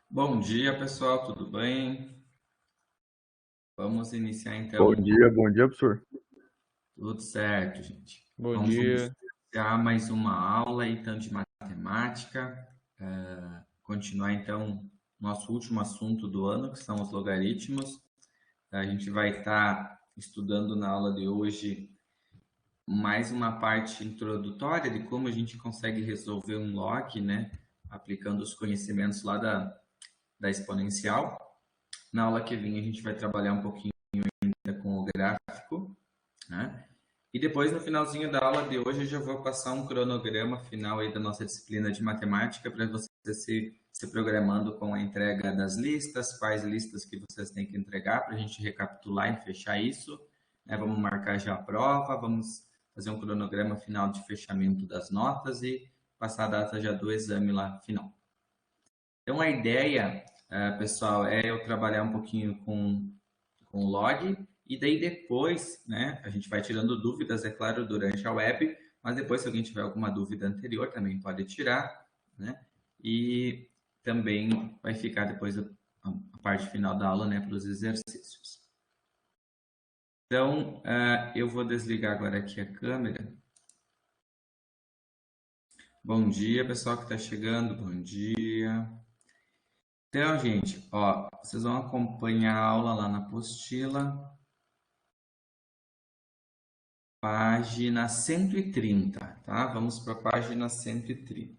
Bom dia, pessoal, tudo bem? Vamos iniciar então. Bom dia, professor. Tudo certo, gente. Bom Então, vamos dia. iniciar mais uma aula então de matemática. Continuar então nosso último assunto do ano, que são os logaritmos. A gente vai estar estudando na aula de hoje mais uma parte introdutória de como a gente consegue resolver um log, né? Aplicando os conhecimentos lá da exponencial. Na aula que vem a gente vai trabalhar um pouquinho com o gráfico, né? E depois, no finalzinho da aula de hoje, eu já vou passar um cronograma final aí da nossa disciplina de matemática para você se programando com a entrega das listas, quais listas que vocês têm que entregar para a gente recapitular e fechar isso, né? Vamos marcar já a prova, vamos fazer um cronograma final de fechamento das notas e passar a data já do exame lá final. Então, a ideia, pessoal, é eu trabalhar um pouquinho com o log, e daí depois, né, a gente vai tirando dúvidas, é claro, durante a web, mas depois, se alguém tiver alguma dúvida anterior, também pode tirar, né, e também vai ficar depois a parte final da aula, né, para os exercícios. Então, eu vou desligar agora aqui a câmera. Bom dia, pessoal que está chegando, bom dia. Então, gente, ó, vocês vão acompanhar a aula lá na apostila, página 130, tá? Vamos para a página 130.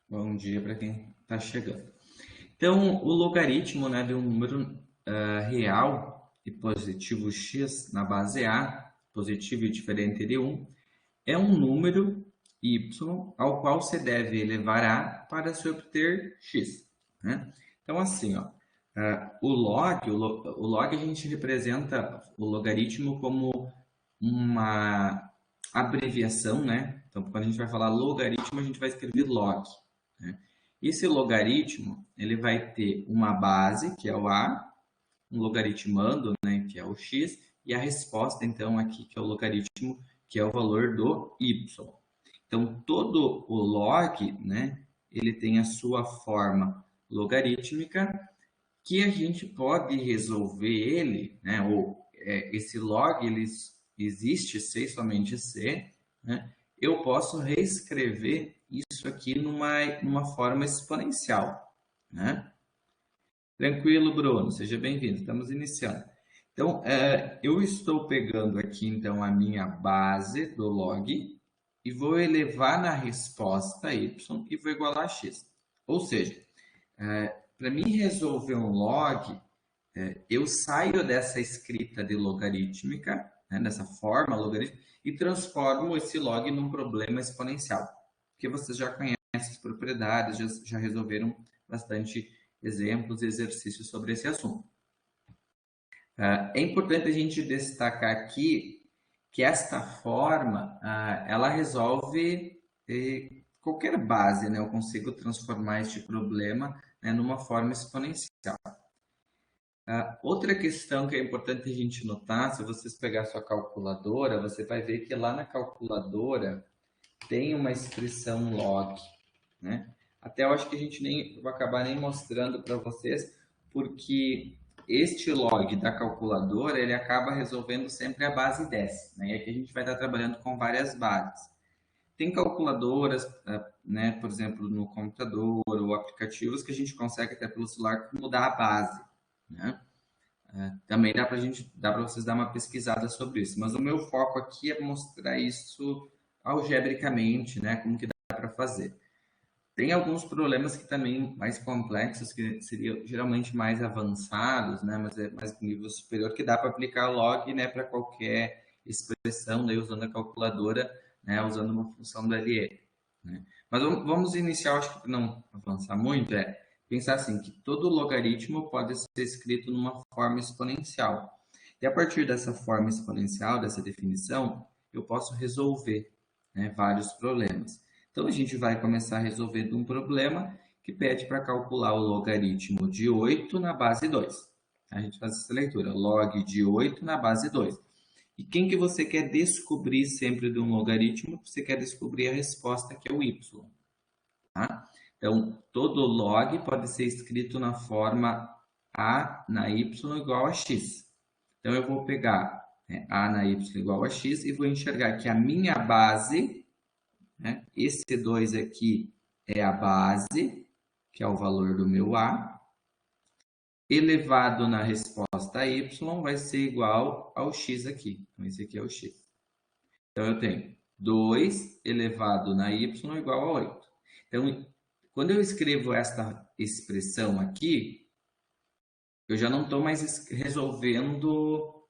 Bom dia para quem está chegando. Então, o logaritmo, né, de um número real e positivo x na base a, positivo e diferente de um, é um número y ao qual se deve elevar a para se obter x, né? Então, assim, ó, o log a gente representa o logaritmo como uma abreviação, né? Então, quando a gente vai falar logaritmo, a gente vai escrever log, né? Esse logaritmo, ele vai ter uma base, que é o a, um logaritmando, né, que é o x, e a resposta, então, aqui, que é o logaritmo, que é o valor do y. Então, todo o log, né, ele tem a sua forma logarítmica, que a gente pode resolver ele, né, ou esse log, ele existe C, somente C, né, eu posso reescrever isso aqui numa forma exponencial, né? Tranquilo, Bruno, seja bem-vindo, estamos iniciando. Então, eu estou pegando aqui, então, a minha base do log e vou elevar na resposta y e vou igualar a x. Ou seja, para mim resolver um log, eu saio dessa escrita de logarítmica, né, dessa forma logarítmica, e transformo esse log num problema exponencial. Porque vocês já conhecem as propriedades, já resolveram bastante exemplos e exercícios sobre esse assunto. É importante a gente destacar aqui que esta forma, ela resolve qualquer base, né? Eu consigo transformar este problema, né, numa forma exponencial. Outra questão que é importante a gente notar, se vocês pegar sua calculadora, você vai ver que lá na calculadora tem uma expressão log, né? Até eu acho que a gente nem vai acabar nem mostrando para vocês, porque este log da calculadora, ele acaba resolvendo sempre a base 10, né? E aqui a gente vai estar trabalhando com várias bases. Tem calculadoras, né, por exemplo, no computador ou aplicativos que a gente consegue até pelo celular mudar a base, né? Também dá para vocês dar uma pesquisada sobre isso, mas o meu foco aqui é mostrar isso algebricamente, né, como que dá para fazer. Tem alguns problemas que também mais complexos, que seriam geralmente mais avançados, né, mas é mais um nível superior, que dá para aplicar log, né, para qualquer expressão, daí usando a calculadora, né, usando uma função do LE, né. Mas vamos iniciar, acho que para não avançar muito, pensar assim, que todo logaritmo pode ser escrito numa forma exponencial. E a partir dessa forma exponencial, dessa definição, eu posso resolver, né, vários problemas. Então, a gente vai começar resolvendo um problema que pede para calcular o logaritmo de 8 na base 2. A gente faz essa leitura, log de 8 na base 2. E quem que você quer descobrir sempre de um logaritmo? Você quer descobrir a resposta, que é o y. tá? Então, todo log pode ser escrito na forma a na y igual a x. Então, eu vou pegar, né, a na y igual a x e vou enxergar que a minha base, né, esse 2 aqui é a base, que é o valor do meu a, elevado na resposta y vai ser igual ao x aqui. Então, esse aqui é o x. Então, eu tenho 2 elevado na y igual a 8. Então, quando eu escrevo esta expressão aqui, eu já não estou mais resolvendo,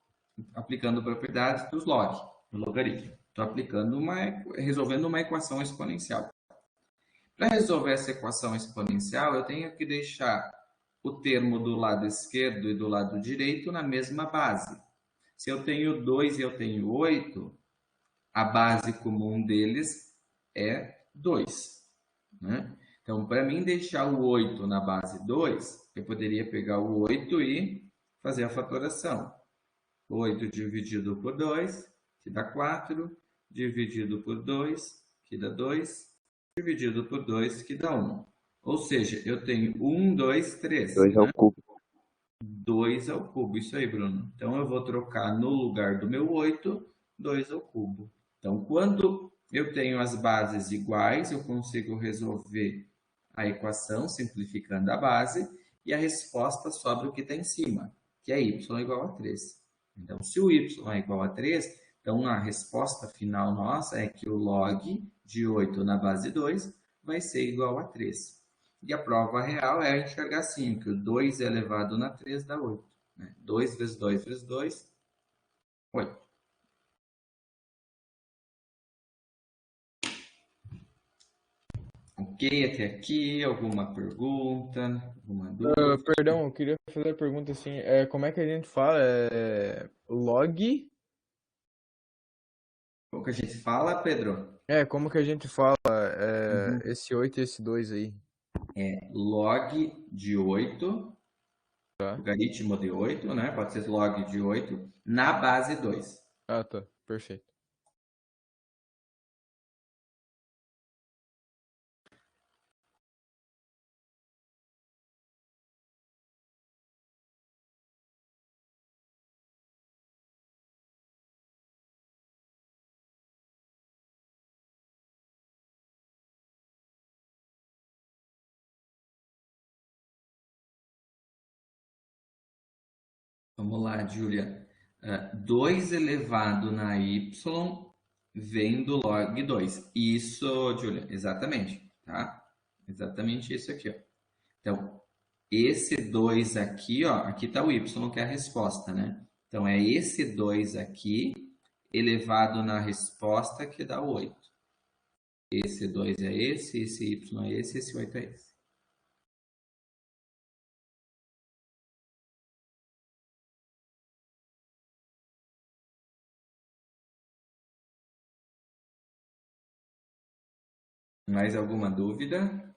aplicando propriedades dos log, do logaritmo. Estou resolvendo uma equação exponencial. Para resolver essa equação exponencial, eu tenho que deixar o termo do lado esquerdo e do lado direito na mesma base. Se eu tenho 2 e eu tenho 8, a base comum deles é 2. Né? Então, para mim deixar o 8 na base 2, eu poderia pegar o 8 e fazer a fatoração. 8 dividido por 2, que dá 4, dividido por 2, que dá 2, dividido por 2, que dá 1. Ou seja, eu tenho 1, 2, 3. 2 ao cubo. 2 ao cubo, isso aí, Bruno. Então, eu vou trocar no lugar do meu 8, 2 ao cubo. Então, quando eu tenho as bases iguais, eu consigo resolver a equação simplificando a base e a resposta sobra o que está em cima, que é y igual a 3. Então, se o y é igual a 3, então a resposta final nossa é que o log de 8 na base 2 vai ser igual a 3. E a prova real é enxergar assim, que o 2 elevado na 3 dá 8. Né? 2 vezes 2 vezes 2, 8. Ok, até aqui, alguma pergunta, alguma dúvida? Perdão, eu queria fazer a pergunta assim, como é que a gente fala? Log? O que a gente fala, Pedro? Como que a gente fala esse 8 e esse 2 aí? É log de 8, Tá. logaritmo de 8, né? Pode ser log de 8, na base 2. Ah, tá. Perfeito. Vamos lá, Júlia. 2 elevado na y vem do log 2. Isso, Júlia, exatamente, tá? Exatamente isso aqui, ó. Então, esse 2 aqui, ó, aqui está o y, que é a resposta, né? Então, é esse 2 aqui elevado na resposta que dá o 8. Esse 2 é esse y é esse 8 é esse. Mais alguma dúvida?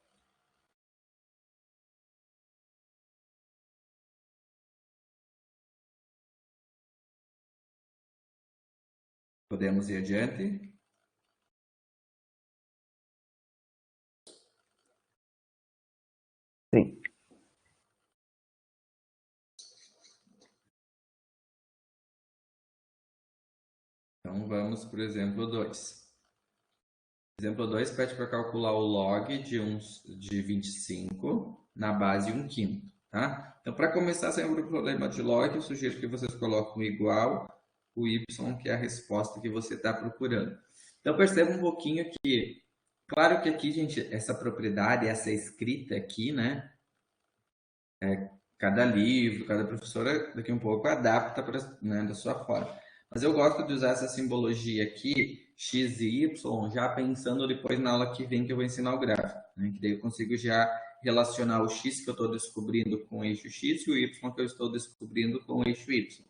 Podemos ir adiante? Sim. Então, vamos para o exemplo 2. Exemplo 2 pede para calcular o log de 25 na base 1/5, tá? Então, para começar sempre o problema de log, eu sugiro que vocês coloquem igual o y, que é a resposta que você está procurando. Então, perceba um pouquinho que, claro que aqui, gente, essa propriedade, essa escrita aqui, né? Cada livro, cada professora, daqui um pouco, adapta para, né, da sua forma. Mas eu gosto de usar essa simbologia aqui, x e y, já pensando depois na aula que vem que eu vou ensinar o gráfico. Né? Que daí eu consigo já relacionar o x que eu estou descobrindo com o eixo x e o y que eu estou descobrindo com o eixo y.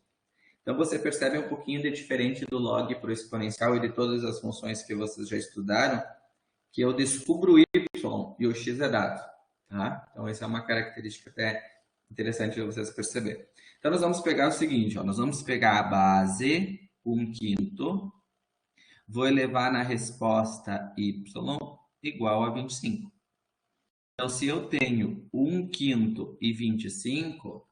Então você percebe um pouquinho de diferente do log para o exponencial e de todas as funções que vocês já estudaram, que eu descubro o y e o x é dado. Tá? Então essa é uma característica até interessante de vocês perceberem. Então, nós vamos pegar o seguinte, ó, nós vamos pegar a base 1/5, vou elevar na resposta y igual a 25. Então, se eu tenho 1/5 e 25,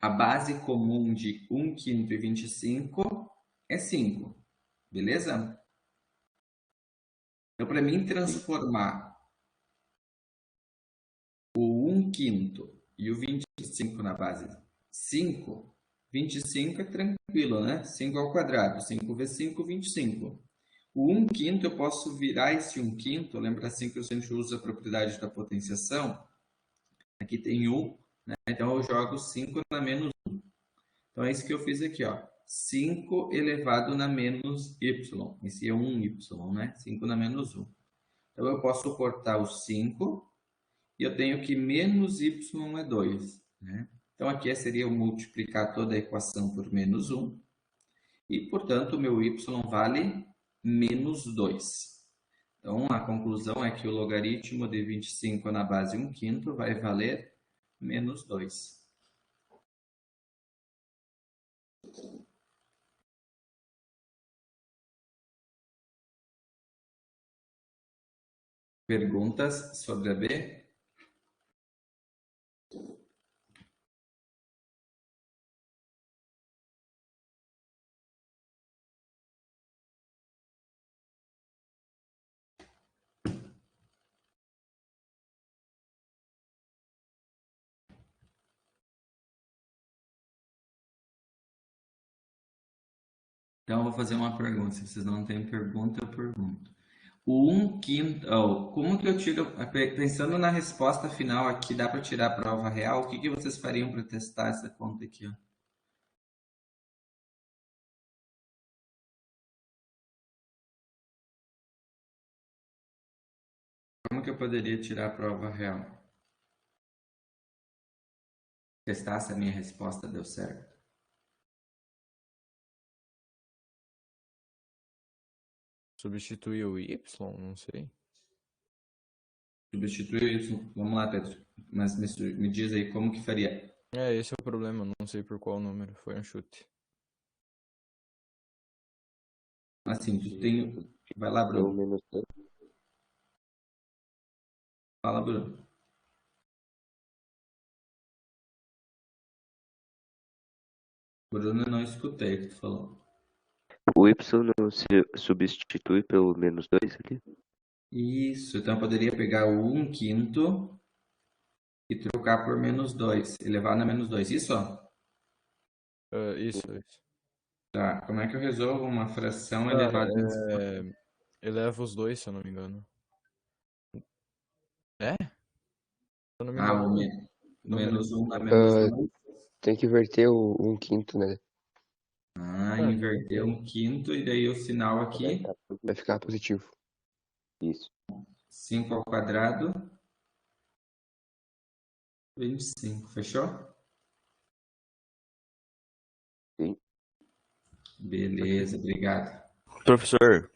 a base comum de 1/5 e 25 é 5, beleza? Então, para mim Sim. transformar o 1/5 e o 25 na base 5, 25 é tranquilo, né? 5 ao quadrado, 5 vezes 5, 25. O 1/5 eu posso virar esse 1/5, lembra assim que a gente usa a propriedade da potenciação? Aqui tem 1, né? Então eu jogo 5 na menos 1. Então é isso que eu fiz aqui, ó. 5 elevado na menos y. Esse é 1y, né? 5 na menos 1. Então eu posso cortar o 5 e eu tenho que menos y é 2, né? Então aqui seria eu multiplicar toda a equação por menos 1 e, portanto, o meu y vale menos 2. Então a conclusão é que o logaritmo de 25 na base 1/5 vai valer menos 2. Perguntas sobre a B? Então, eu vou fazer uma pergunta. Se vocês não têm pergunta, eu pergunto. O 1/5, como que eu tiro, pensando na resposta final aqui, dá para tirar a prova real? O que que vocês fariam para testar essa conta aqui, ó? Como que eu poderia tirar a prova real? Testar se a minha resposta deu certo. Substituir o Y? Não sei. Substituir isso. Vamos lá, Pedro. Mas me diz aí como que faria. Esse é o problema, não sei por qual número, foi um chute. Assim, tu tem. Vai lá, Pelo Bruno. menos 2. Fala, Bruno. Bruno, eu não escutei o que tu falou. O y não se substitui pelo menos 2 ali? Isso, então eu poderia pegar o 1/5 e trocar por menos 2, elevar na menos 2. Isso, ó. Isso. Tá. Como é que eu resolvo uma fração Ah, elevada em... eleva os dois, se eu não me engano. É? Se eu não me Ah, engano, o não me menos lembro. 1 dá menos Ah, 2. tem que inverter o 1/5, né? Ah, inverter 1/5 e daí o sinal aqui, Vai ficar positivo. Isso. 5 ao quadrado, 25. Fechou? Sim. Beleza, obrigado. Professor,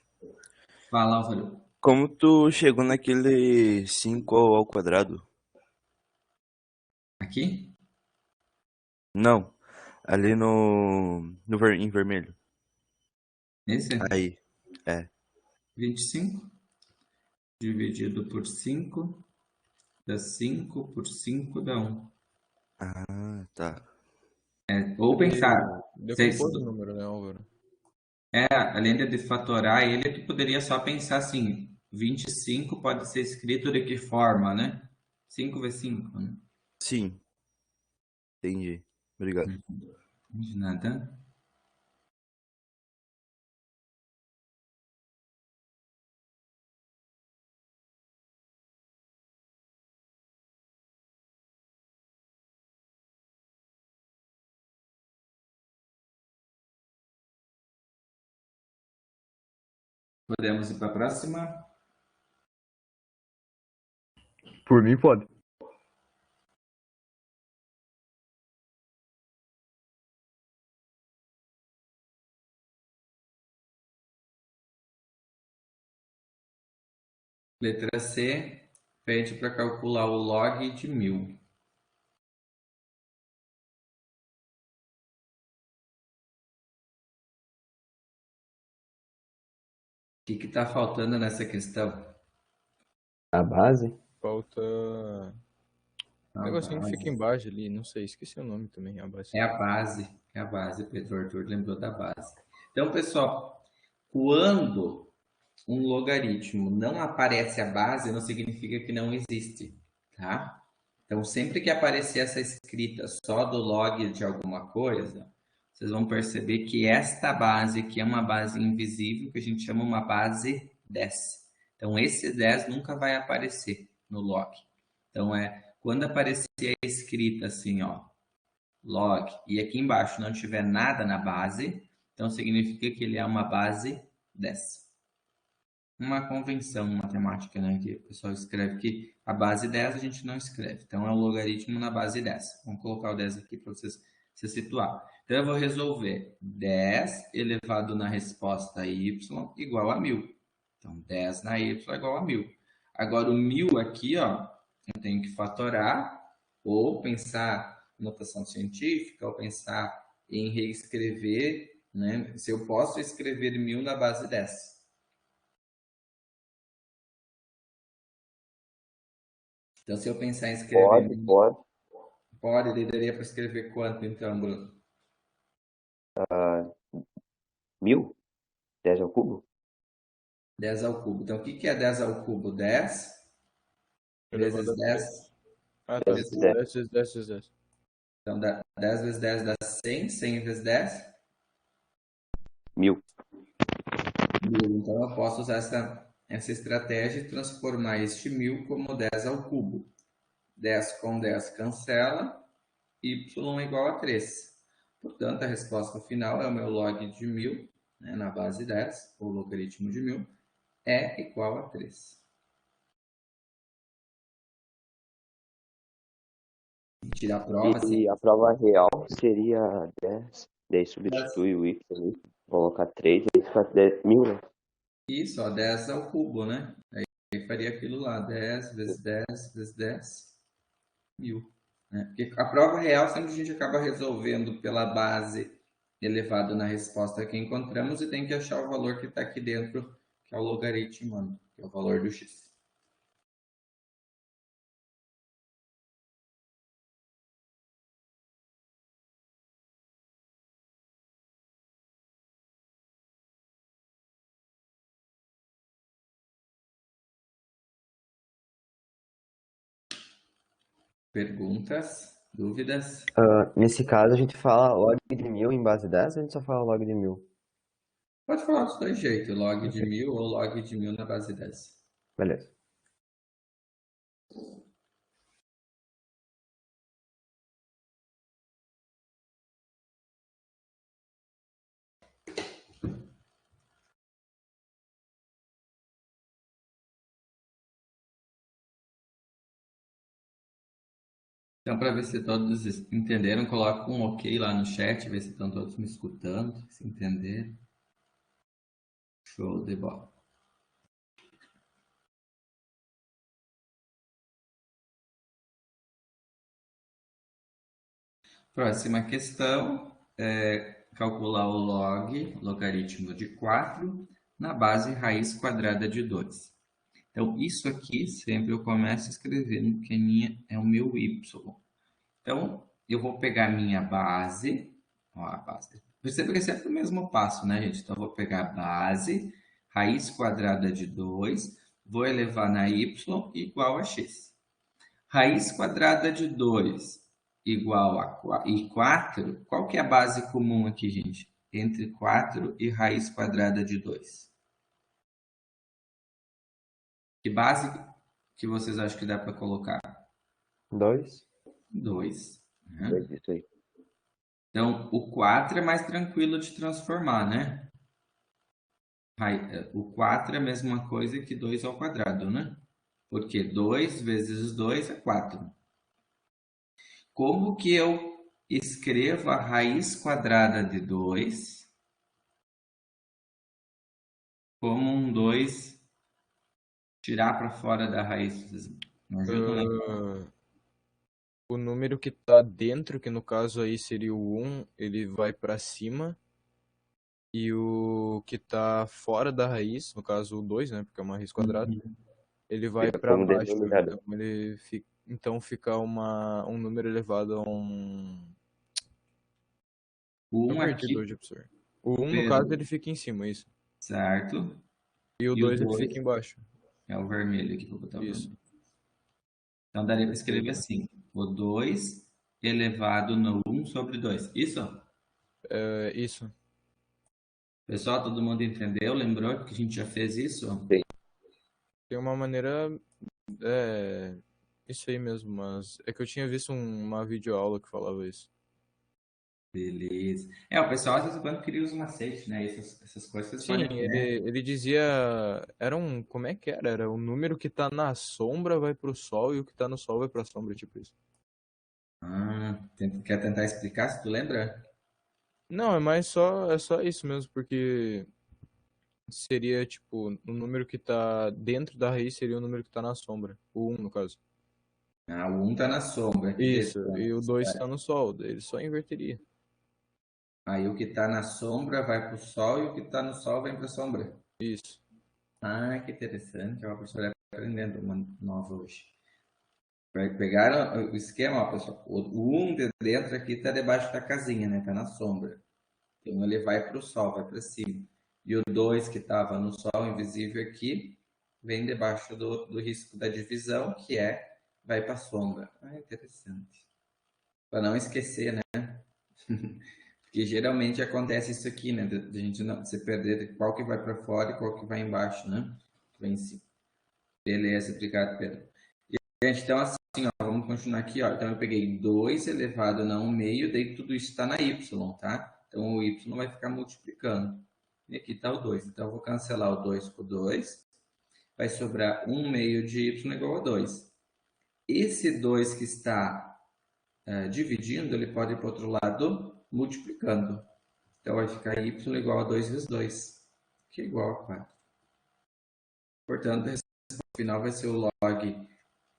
Fala, Álvaro. como tu chegou naquele 5 ao quadrado? Aqui? Não, ali em vermelho. Esse? Aí, é. 25 dividido por 5 dá 5 por 5 dá 1. Ah, tá. Ou pensar, Decompôs o número, né, Álvaro? além de fatorar ele, tu poderia só pensar assim, 25 pode ser escrito de que forma, né? 5 vezes 5, né? Sim, entendi. Obrigado. De nada. Podemos ir para a próxima? Por mim, pode. Letra C, pede para calcular o log de 1000. O que está faltando nessa questão? A base? falta um A negocinho que fica base. embaixo ali, não sei, esqueci o nome também, a base. É a base, Pedro Arthur lembrou da base. Então, pessoal, quando um logaritmo não aparece a base, não significa que não existe, tá? Então, sempre que aparecer essa escrita só do log de alguma coisa, vocês vão perceber que esta base aqui é uma base invisível, que a gente chama uma base 10. Então, esse 10 nunca vai aparecer no log. Então, quando aparecer a escrita assim, ó, log, e aqui embaixo não tiver nada na base, então significa que ele é uma base 10. Uma convenção matemática, né? Que o pessoal escreve que a base 10 a gente não escreve. Então é um logaritmo na base 10. Vamos colocar o 10 aqui para vocês se situar. Então eu vou resolver 10 elevado na resposta y igual a 1000. Então 10 na y é igual a 1000. Agora o 1000 aqui, ó, eu tenho que fatorar ou pensar em notação científica ou pensar em reescrever, né? Se eu posso escrever 1000 na base 10. Então, se eu pensar em escrever Pode. pode, ele daria para escrever quanto então, Bruno? 1000? 10 ao cubo? 10 ao cubo. Então, o que é 10 ao cubo? 10 Elevado vezes a 10 3. Ah, tá. 10 vezes... vezes 10. 10 vezes 10 vezes 10. Então, 10 vezes 10 dá 100. 100 vezes 10? 1000. 1000. Então, eu posso usar essa estratégia e transformar este 1000 como 10 ao cubo. 10 com 10 cancela, y é igual a 3. Portanto, a resposta final é o meu log de 1000, né, na base 10, ou logaritmo de 1000, é igual a 3. Tirar a prova, assim. E a prova real seria 10. Daí substitui o y ali, coloca 3, aí fica 10.000, né? Isso, ó, 10 ao cubo, né? Aí faria aquilo lá, 10 vezes 10 vezes 10, 1000. Né? Porque a prova real sempre a gente acaba resolvendo pela base elevado na resposta que encontramos e tem que achar o valor que está aqui dentro, que é o logaritmo, que é o valor do x. Perguntas? Dúvidas? Nesse caso, a gente fala log de 1000 em base 10 ou a gente só fala log de 1000? Pode falar dos dois jeitos, log de 1000 ou log de 1000 na base 10. Beleza. Então, para ver se todos entenderam, coloca um ok lá no chat, ver se estão todos me escutando, se entenderam. Show de bola. Próxima questão é calcular o logaritmo de 4, na base raiz quadrada de 2. Então, isso aqui sempre eu começo escrevendo que é o meu y. Então, eu vou pegar a minha base, ó, a base. Perceba que é sempre o mesmo passo, né, gente? Então, eu vou pegar a base, raiz quadrada de 2, vou elevar na y igual a x. Raiz quadrada de 2 igual a 4. Qual que é a base comum aqui, gente? Entre 4 e raiz quadrada de 2. Que base que vocês acham que dá para colocar? 2. 2. Né? Isso aí. Então, o 4 é mais tranquilo de transformar, né? O 4 é a mesma coisa que 2 ao quadrado, né? Porque 2 vezes 2 é 4. Como que eu escrevo a raiz quadrada de 2 como um 2 tirar para fora da raiz? Vocês me ajudam, né? O número que tá dentro, que no caso aí seria o 1, ele vai para cima. E o que tá fora da raiz, no caso o 2, né? Porque é uma raiz quadrada, ele vai Fica para como baixo. denominador. Então fica um número elevado a O Eu 1 perdi aqui, dois de professor. O no caso, Pedro, ele fica em cima, isso. certo? E o E o 2 ele 2 fica embaixo. é o vermelho aqui, vou botar o Isso. vermelho. Então daria para escrever assim: o 2 elevado no 1 sobre 2. Isso? Isso. Pessoal, todo mundo entendeu? Lembrou que a gente já fez isso? Sim. Tem uma maneira. É. Isso aí mesmo, mas é que eu tinha visto uma videoaula que falava isso. Beleza. É, o pessoal às vezes quando cria os macetes, né? Essas coisas vocês Sim, podem até. ele dizia. Era um. Como é que era? Era o número que tá na sombra vai pro sol e o que tá no sol vai pra sombra, tipo isso. Quer tentar explicar se tu lembra? Não, é mais só. É só isso mesmo, porque seria tipo. O número que tá dentro da raiz seria o número que tá na sombra. O um no caso. Ah, o 1 tá na sombra, que Isso, e o interessante. 2 tá no sol. Daí ele só inverteria. Aí o que tá na sombra vai para o sol e o que tá no sol vem para a sombra. Isso. Ah, que interessante. Ó, a professora aprendendo uma nova hoje. Vai pegar o esquema, ó, pessoal. O 1 de dentro aqui está debaixo da casinha, né? Está na sombra. Então ele vai para o sol, vai para cima. E o 2 que estava no sol invisível aqui, vem debaixo do risco da divisão, que vai para a sombra. Ah, interessante. Para não esquecer, né? Porque geralmente acontece isso aqui, né? De a gente não se perder qual que vai para fora e qual que vai embaixo, né? Que vai em cima. Beleza, obrigado, Pedro. Gente, então assim, ó, vamos continuar aqui, ó. Então eu peguei 2 elevado a 1 meio, daí tudo isso está na y, tá? Então o y vai ficar multiplicando. E aqui está o 2. Então eu vou cancelar o 2 com o 2. Vai sobrar 1 meio de y igual a 2. Esse 2 que está dividindo, ele pode ir para o outro lado multiplicando. Então vai ficar y igual a 2 vezes 2, que é igual a 4. Portanto, a resposta final vai ser o log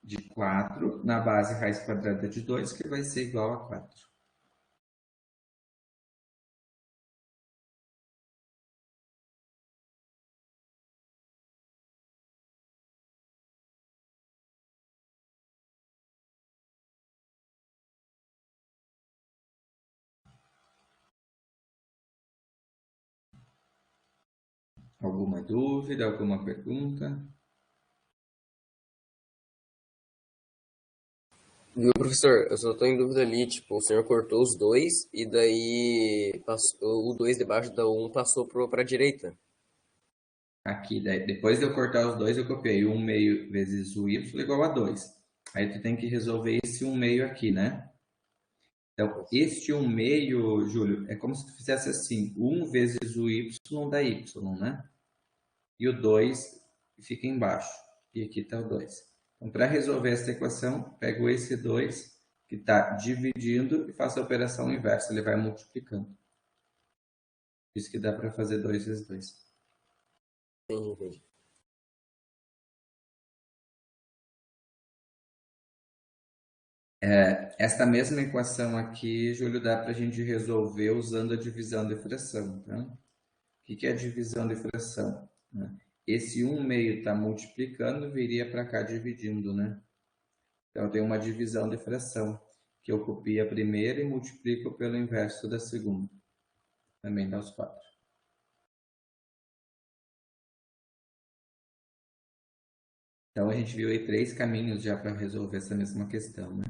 de 4 na base raiz quadrada de 2, que vai ser igual a 4. Alguma dúvida, alguma pergunta? Viu, professor? Eu só tô em dúvida ali, tipo, o senhor cortou os dois e daí passou, o 2 debaixo da um passou pra direita. Aqui, daí, depois de eu cortar os dois, eu copiei 1 meio vezes o y igual a 2. Aí tu tem que resolver esse 1 meio aqui, né? Então, este 1 meio, Júlio, é como se tu fizesse assim, 1 vezes o y dá y, né? E o 2 fica embaixo. E aqui está o 2. Então, para resolver essa equação, pego esse 2 que está dividindo e faço a operação inversa, ele vai multiplicando. Isso que dá para fazer 2 vezes 2. Sim, entendi. Esta mesma equação aqui, Júlio, dá para a gente resolver usando a divisão de fração. Tá? O que é a divisão de fração? Esse 1 meio está multiplicando, viria para cá dividindo, né? Então, eu tenho uma divisão de fração, que eu copio a primeira e multiplico pelo inverso da segunda. Também dá os 4. Então, a gente viu aí 3 caminhos já para resolver essa mesma questão, né?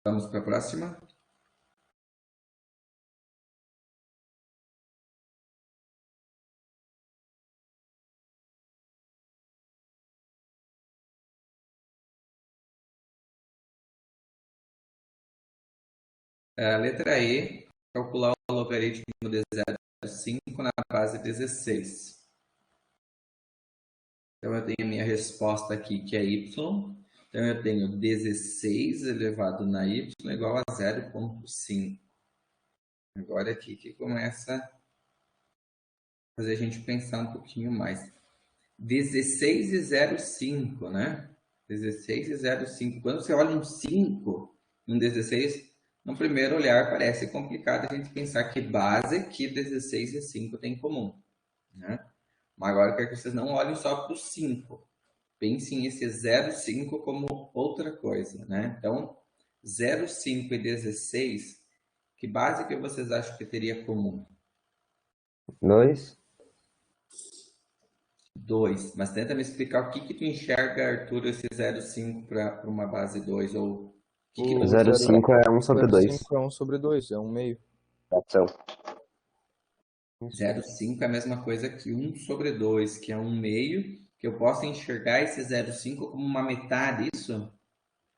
Vamos para a próxima? Letra E, calcular o logaritmo de 0,5 na base 16. Então, eu tenho a minha resposta aqui, que é y. Então, eu tenho 16 elevado na y igual a 0,5. Agora aqui que começa a fazer a gente pensar um pouquinho mais. 16 e 0,5, né? 16 e 0,5. Quando você olha um 5 e um 16, no primeiro olhar parece complicado a gente pensar que base que 16 e 5 tem em comum, né? Mas agora eu quero que vocês não olhem só para o 5. Pensem esse 0,5 como outra coisa, né? Então, 0,5 e 16, que base que vocês acham que teria comum? 2. 2. Mas tenta me explicar o que que tu enxerga, Arthur, esse 0,5 para uma base 2, ou o que que O tu 0,5 é 1 sobre 2. 0,5 é 1 sobre 2, é um meio. Fração. 0,5 é a mesma coisa que 1 sobre 2, que é um meio, que eu posso enxergar esse 0,5 como uma metade, isso?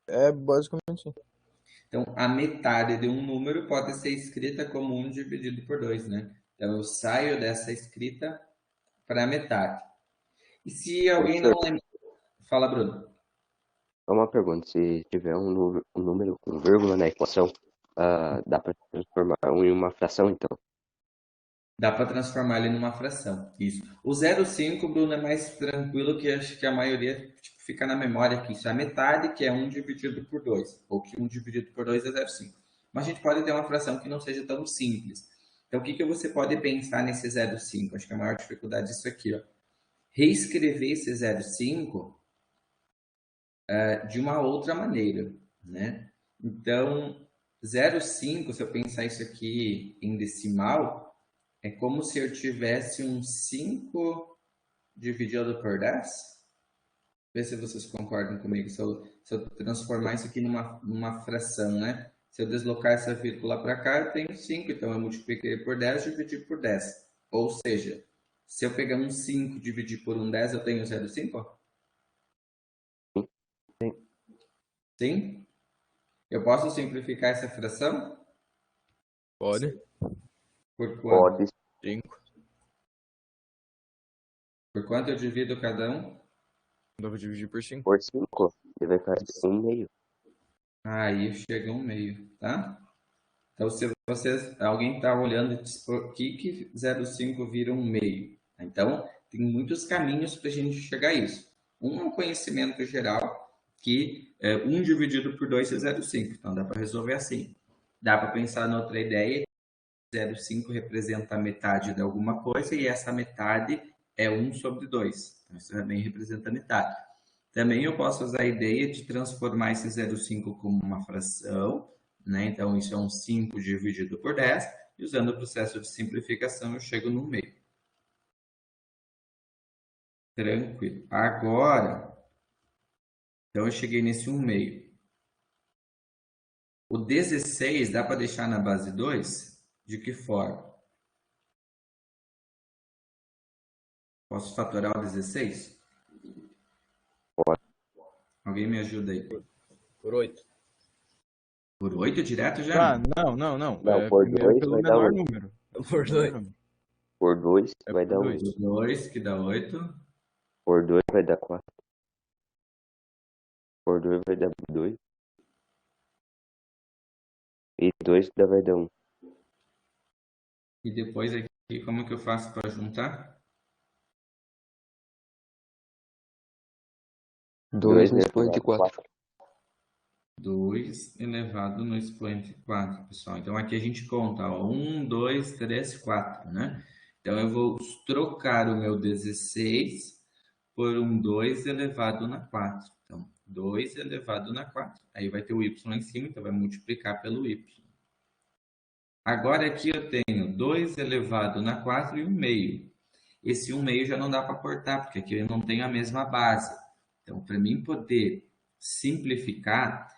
É basicamente sim. Então, a metade de um número pode ser escrita como 1 dividido por 2, né? Então, eu saio dessa escrita para a metade. E se alguém não Professor, lembra... Fala, Bruno. só uma pergunta. Se tiver um número com vírgula na equação, dá para transformar um em uma fração, então? Dá para transformar ele numa fração. Isso. O 0,5, Bruno, é mais tranquilo, que acho que a maioria tipo, fica na memória que isso é a metade, que é 1 dividido por 2. Ou que 1 dividido por 2 é 0,5. Mas a gente pode ter uma fração que não seja tão simples. Então, o que que você pode pensar nesse 0,5? Acho que a maior dificuldade é isso aqui, ó. Reescrever esse 0,5 de uma outra maneira, né? Então, 0,5, se eu pensar isso aqui em decimal, é como se eu tivesse um 5 dividido por 10. Vê se vocês concordam comigo. Se eu transformar isso aqui numa fração, né? Se eu deslocar essa vírgula para cá, eu tenho 5. Então, eu multipliquei por 10 e dividi por 10. Ou seja, se eu pegar um 5 e dividir por um 10, eu tenho 0,5? Sim. Sim? Eu posso simplificar essa fração? Pode. Por quanto? Pode. 5. Por quanto eu divido cada um? Dá pra dividir por 5. Por 5, ele vai ficar 1,5. Aí chega um meio, tá? Então, se alguém está olhando e diz, por que 0,5 vira um meio? Então, tem muitos caminhos para a gente chegar a isso. Um é um conhecimento geral, que 1 dividido por 2 é 0,5. Então, dá para resolver assim. Dá para pensar em outra ideia, 0,5 representa a metade de alguma coisa, e essa metade é 1 sobre 2. Então, isso também representa a metade. Também eu posso usar a ideia de transformar esse 0,5 como uma fração, né? Então, isso é um 5 dividido por 10, e usando o processo de simplificação, eu chego no meio. Tranquilo. Agora, então eu cheguei nesse 1 meio. O 16 dá para deixar na base 2? De que forma? Posso fatorar o 16? Pode. Alguém me ajuda aí. Por 8. Por 8 direto já? Ah, não. Não, Primeiro por 2 pelo vai dar menor 8. número. Por 2. Por 2 É vai por dar dois. 1. Por 2, que dá 8. Por 2 vai dar 4. Por 2 vai dar 2. E 2 vai dar 1. E depois aqui, como que eu faço para juntar? 2 no expoente 4. 2 elevado no expoente 4, pessoal. Então, aqui a gente conta, ó, 1, 2, 3, 4, né? Então, eu vou trocar o meu 16 por um 2 elevado na 4. Então, 2 elevado na 4. Aí vai ter o y lá em cima, então vai multiplicar pelo y. Agora aqui eu tenho 2 elevado na 4 e 1 meio. Esse 1 meio já não dá para cortar, porque aqui eu não tenho a mesma base. Então, para mim poder simplificar,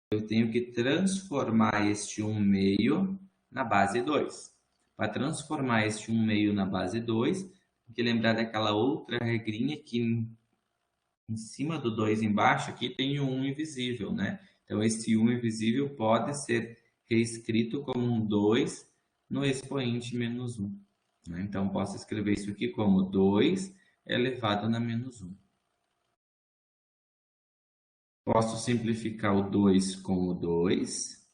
eu tenho que transformar este 1 meio na base 2. Para transformar este 1 meio na base 2, tem que lembrar daquela outra regrinha que em cima do 2 embaixo aqui tem o 1 invisível, né? Então, esse 1 invisível pode ser reescrito como um 2 no expoente menos 1. Né? Então, posso escrever isso aqui como 2 elevado na menos 1. Posso simplificar o 2 com o 2.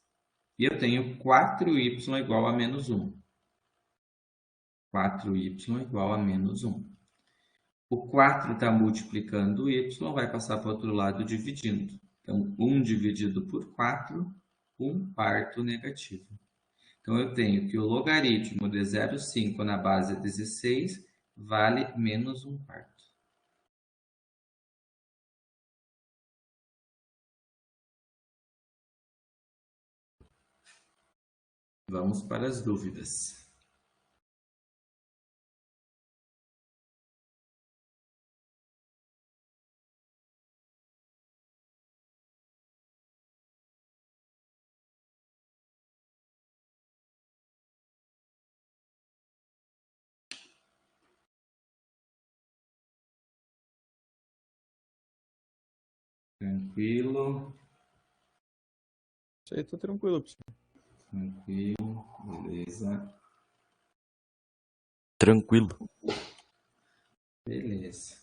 E eu tenho 4y igual a menos 1. 4y igual a menos 1. O 4 está multiplicando o y, vai passar para o outro lado dividindo. Então, 1 dividido por 4, 1 quarto negativo. Então, eu tenho que o logaritmo de 0,5 na base 16 vale menos 1 quarto. Vamos para as dúvidas. Tranquilo, Isso aí tá tranquilo, pessoal. tranquilo, beleza, Tranquilo. beleza.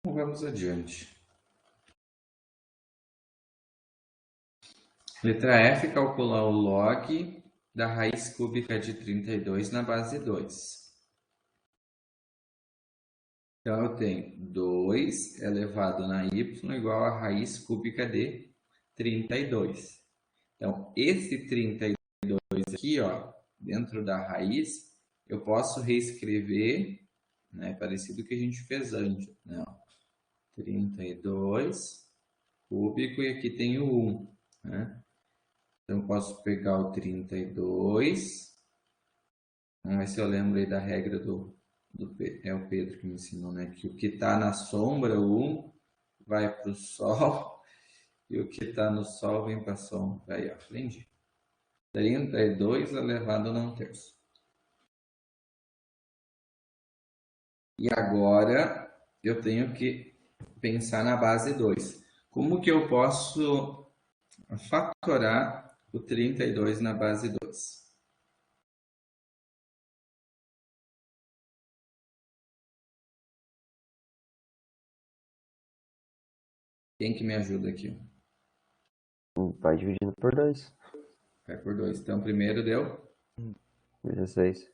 Então, vamos adiante. Letra F, calcular o log da raiz cúbica de 32 na base 2. Então, eu tenho 2 elevado na y igual a raiz cúbica de 32. Então, esse 32 aqui, ó, dentro da raiz, eu posso reescrever, né, parecido com o que a gente fez antes. Não. 32 cúbico e aqui tem o 1, né? Então, eu posso pegar o 32. Vamos ver se eu lembro aí da regra é o Pedro que me ensinou, né? Que o que está na sombra, o 1, vai para o sol, e o que está no sol vem para a sombra. Aí, ó, aprendi. 32 elevado a 1/3. E agora eu tenho que pensar na base 2. Como que eu posso fatorar o 32 na base 2? Quem que me ajuda aqui? Vai dividindo por 2. Vai por 2. Então, primeiro deu 16.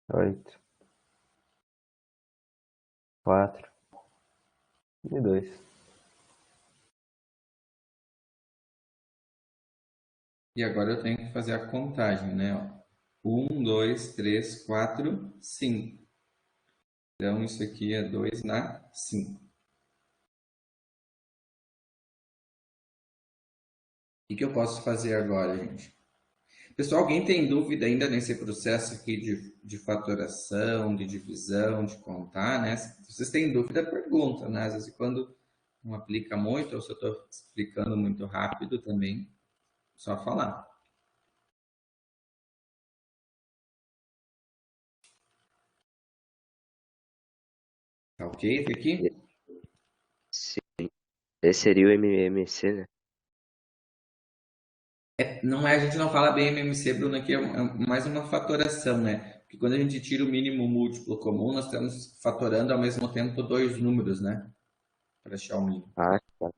8. 4. E 2. E agora eu tenho que fazer a contagem, né? 1, 2, 3, 4, 5. Então, isso aqui é 2 na 5. O que eu posso fazer agora, gente? Pessoal, alguém tem dúvida ainda nesse processo aqui de fatoração, de divisão, de contar, né? Se vocês têm dúvida, pergunta, né? Às vezes quando não aplica muito, ou se eu estou explicando muito rápido também, só falar. Tá ok esse aqui? Sim. Esse seria o MMC, né? Não é, a gente não fala bem MMC, Bruno, aqui é mais uma fatoração, né? Porque quando a gente tira o mínimo múltiplo comum, nós estamos fatorando ao mesmo tempo dois números, né? Para achar o mínimo. Ah, tá.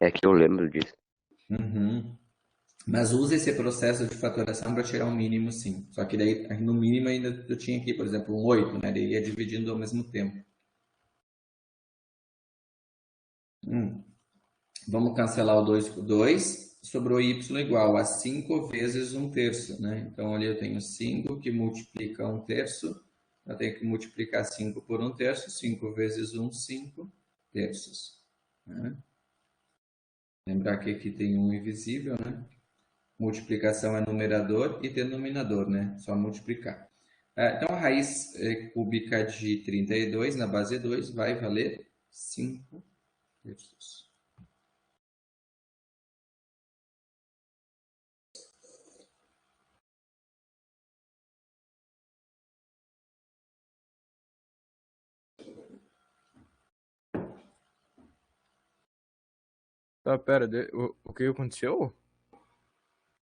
É que eu lembro disso. Uhum. Mas usa esse processo de fatoração para tirar um mínimo, sim. Só que daí, no mínimo, ainda eu tinha aqui, por exemplo, um 8, né? Daí ia dividindo ao mesmo tempo. Vamos cancelar o 2 por 2. Sobrou y igual a 5 vezes 1/3, né? Então, ali eu tenho 5 que multiplica 1/3. Eu tenho que multiplicar 5 por 1/3. 5 vezes 1, 5 terços. Né? Lembrar que aqui tem um invisível, né? Multiplicação é numerador e denominador, né? Só multiplicar. Então, a raiz cúbica de 32 na base 2 vai valer 5 terços. Tá, pera, o que aconteceu?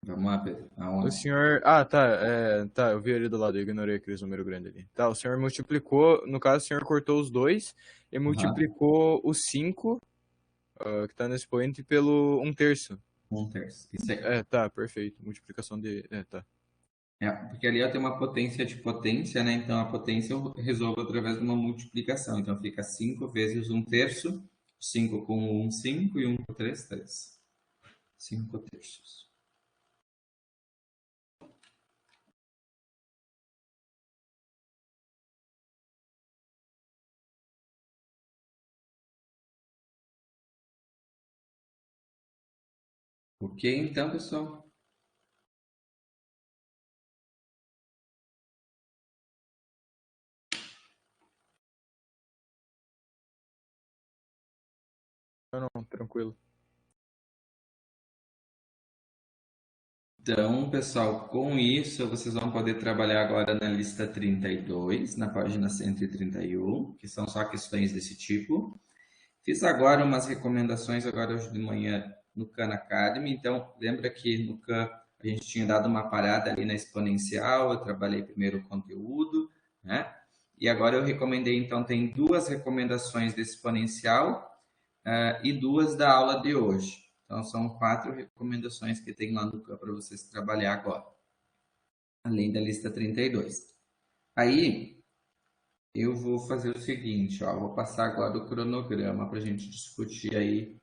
Vamos lá, Pedro. O Aonde? senhor. Ah, tá, eu vi ali do lado, eu ignorei aquele número grande ali. Tá, o senhor multiplicou, no caso, o senhor cortou os 2 e Aham. multiplicou o 5, que tá no expoente, pelo 1/3. 1/3. Isso aí. Tá, perfeito. Multiplicação de. Tá. Porque ali eu tenho uma potência de potência, né? Então a potência eu resolvo através de uma multiplicação. Então fica 5 vezes 1/3, 5 com 1, 5 e 1 com 3, 3. 5/3. Ok, então, pessoal? Não, tranquilo. Então, pessoal, com isso vocês vão poder trabalhar agora na lista 32, na página 131, que são só questões desse tipo. Fiz agora umas recomendações agora hoje de manhã no Khan Academy. Então, lembra que no Khan a gente tinha dado uma parada ali na exponencial, eu trabalhei primeiro o conteúdo, né? E agora eu recomendei, então, tem 2 recomendações de exponencial e 2 da aula de hoje. Então, são 4 recomendações que tem lá no Khan para vocês trabalhar agora, além da lista 32. Aí, eu vou fazer o seguinte, ó, vou passar agora o cronograma para a gente discutir aí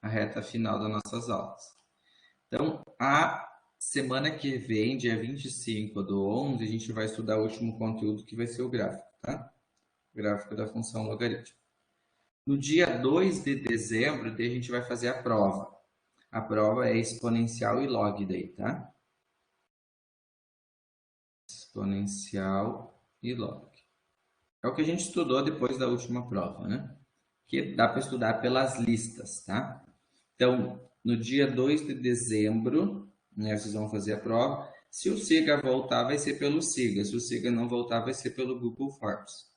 a reta final das nossas aulas. Então, a semana que vem, dia 25/11, a gente vai estudar o último conteúdo que vai ser o gráfico, tá? O gráfico da função logarítmica. No dia 2 de dezembro, daí a gente vai fazer a prova. A prova é exponencial e log daí, tá? Exponencial e log. É o que a gente estudou depois da última prova, né? Que dá para estudar pelas listas, tá? Então, no dia 2 de dezembro, né, vocês vão fazer a prova. Se o Siga voltar, vai ser pelo Siga. Se o Siga não voltar, vai ser pelo Google Forms.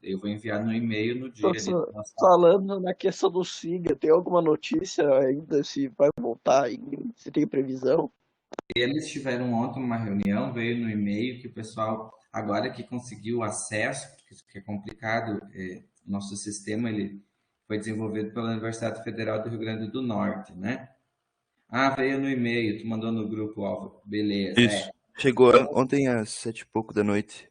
Eu vou enviar no e-mail no dia ali. Professor, falando na questão do SIGA, tem alguma notícia ainda se vai voltar aí? Se tem previsão? Eles tiveram ontem uma reunião, veio no e-mail que o pessoal, agora que conseguiu acesso, porque isso que é complicado, nosso sistema ele foi desenvolvido pela Universidade Federal do Rio Grande do Norte, né? Ah, veio no e-mail, tu mandou no grupo, Alva. Beleza. Isso. Chegou ontem às 7h pouco da noite.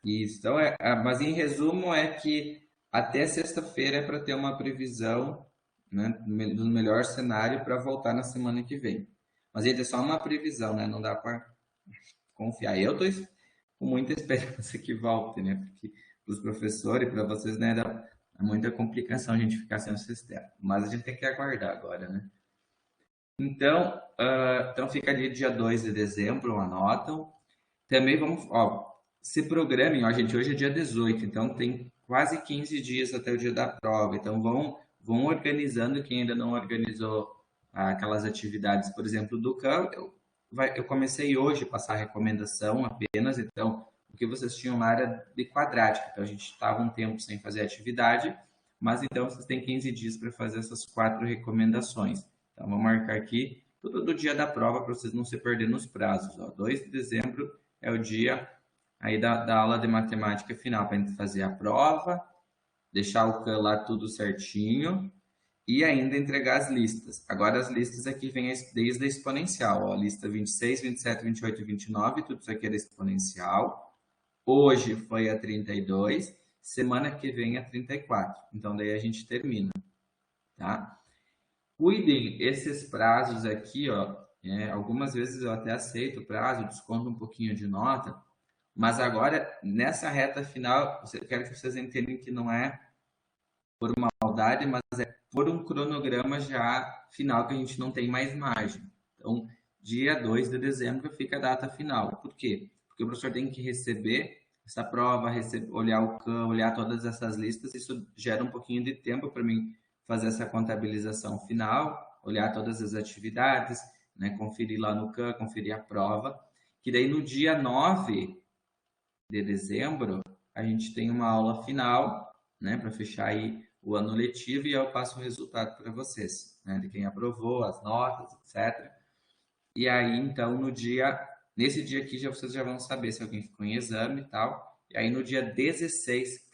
Isso. Então, mas em resumo é que até sexta-feira é para ter uma previsão, né, do melhor cenário para voltar na semana que vem. Mas ele é só uma previsão, né? Não dá para confiar. Eu estou com muita esperança que volte, né? Porque para os professores, para vocês, né, dá muita complicação a gente ficar sem o sistema. Mas a gente tem que aguardar agora, né? Então, fica ali dia 2 de dezembro, anotam. Também vamos, ó, se programem, ó, gente, hoje é dia 18, então tem quase 15 dias até o dia da prova. Então vão organizando quem ainda não organizou aquelas atividades, por exemplo, do Khan. Eu comecei hoje a passar recomendação apenas, então o que vocês tinham lá era de quadrática, então a gente estava um tempo sem fazer atividade, mas então vocês têm 15 dias para fazer essas 4 recomendações. Então vou marcar aqui tudo do dia da prova para vocês não se perderem nos prazos. Ó. 2 de dezembro é o dia aí da aula de matemática final, para a gente fazer a prova, deixar o Khan lá tudo certinho e ainda entregar as listas. Agora as listas aqui vêm desde a exponencial, ó, lista 26, 27, 28 e 29, tudo isso aqui é da exponencial. Hoje foi a 32, semana que vem a 34. Então daí a gente termina, tá? Cuidem esses prazos aqui, ó. Algumas vezes eu até aceito o prazo, desconto um pouquinho de nota, mas agora, nessa reta final, eu quero que vocês entendam que não é por maldade, mas é por um cronograma já final que a gente não tem mais margem. Então, dia 2 de dezembro fica a data final. Por quê? Porque o professor tem que receber essa prova, olhar o Khan, olhar todas essas listas, isso gera um pouquinho de tempo para mim fazer essa contabilização final, olhar todas as atividades, né, conferir lá no Khan, conferir a prova, que daí no dia 9 de dezembro, a gente tem uma aula final, né, para fechar aí o ano letivo e eu passo o resultado para vocês, né, de quem aprovou, as notas, etc. E aí, então, nesse dia aqui, vocês já vão saber se alguém ficou em exame e tal. E aí, no dia 16,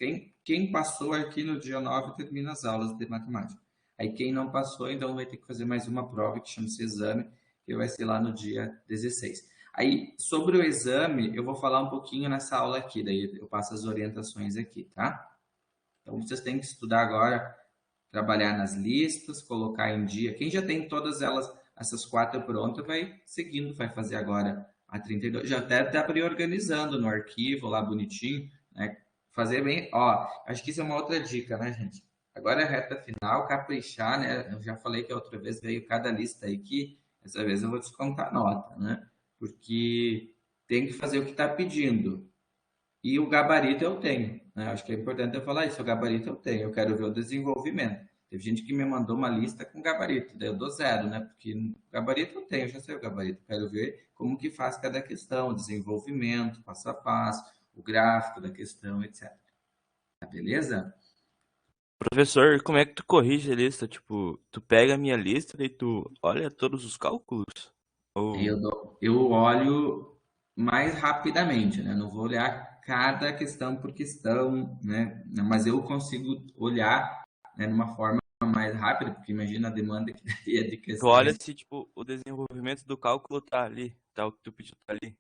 quem passou aqui no dia 9 termina as aulas de matemática. Aí, quem não passou, então vai ter que fazer mais uma prova que chama-se exame, que vai ser lá no dia 16. Aí, sobre o exame, eu vou falar um pouquinho nessa aula aqui, daí eu passo as orientações aqui, tá? Então, vocês têm que estudar agora, trabalhar nas listas, colocar em dia. Quem já tem todas elas, essas quatro prontas, vai seguindo, vai fazer agora a 32. Já até está reorganizando no arquivo lá bonitinho, né? Fazer bem, ó, acho que isso é uma outra dica, né, gente? Agora é reta final, caprichar, né? Eu já falei que a outra vez veio cada lista aí que essa vez eu vou descontar a nota, né? Porque tem que fazer o que está pedindo. E o gabarito eu tenho, né? Acho que é importante eu falar isso. O gabarito eu tenho, eu quero ver o desenvolvimento. Teve gente que me mandou uma lista com gabarito, daí eu dou zero, né? Porque gabarito eu tenho, eu já sei o gabarito. Quero ver como que faz cada questão, o desenvolvimento, passo a passo, o gráfico da questão, etc. Tá beleza? Professor, como é que tu corrige a lista? Tipo, tu pega a minha lista e tu olha todos os cálculos? Ou Eu olho mais rapidamente, né? Não vou olhar cada questão por questão, né? Mas eu consigo olhar, né, numa forma mais rápida, porque imagina a demanda que daria de tu olha questões. se, tipo, o desenvolvimento do cálculo tá ali, tá o que tu pediu tá ali.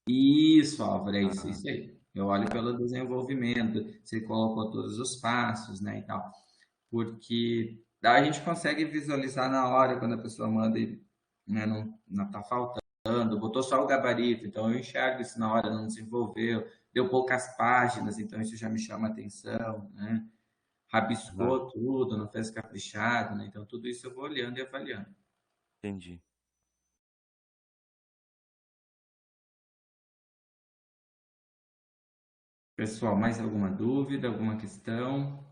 Isso, Álvaro, é isso, Ah, isso aí. Eu olho pelo desenvolvimento, se ele colocou todos os passos, né, e tal. Porque daí a gente consegue visualizar na hora quando a pessoa manda e, né, não tá faltando, botou só o gabarito, então eu enxergo isso na hora, não desenvolveu, deu poucas páginas, então isso já me chama atenção, né? aham, Rabiscou tudo, não fez caprichado, né? Então tudo isso eu vou olhando e avaliando. entendi. Pessoal, mais alguma dúvida, alguma questão?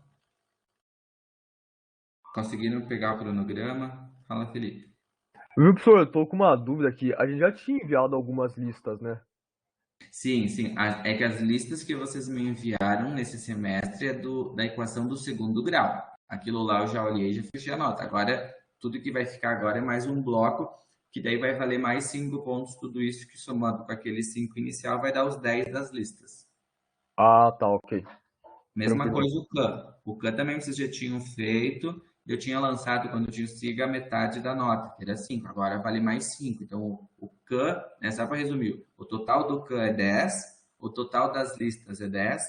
Conseguiram pegar o cronograma? Fala, Felipe. Viu, professor? Eu tô com uma dúvida aqui. A gente já tinha enviado algumas listas, né? Sim, sim. É que as listas que vocês me enviaram nesse semestre é da equação do segundo grau. Aquilo lá eu já olhei e já fechei a nota. Agora, tudo que vai ficar agora é mais um bloco, que daí vai valer mais 5 pontos, tudo isso que somando com aquele 5 inicial vai dar os 10 das listas. Ah, tá, ok. Mesma Tranquilo. coisa o CAN. O CAN também vocês já tinham feito. Eu tinha lançado quando eu tinha o SIGA a metade da nota, que era 5. Agora vale mais 5. Então o CAN, né, só para resumir, o total do CAN é 10, o total das listas é 10,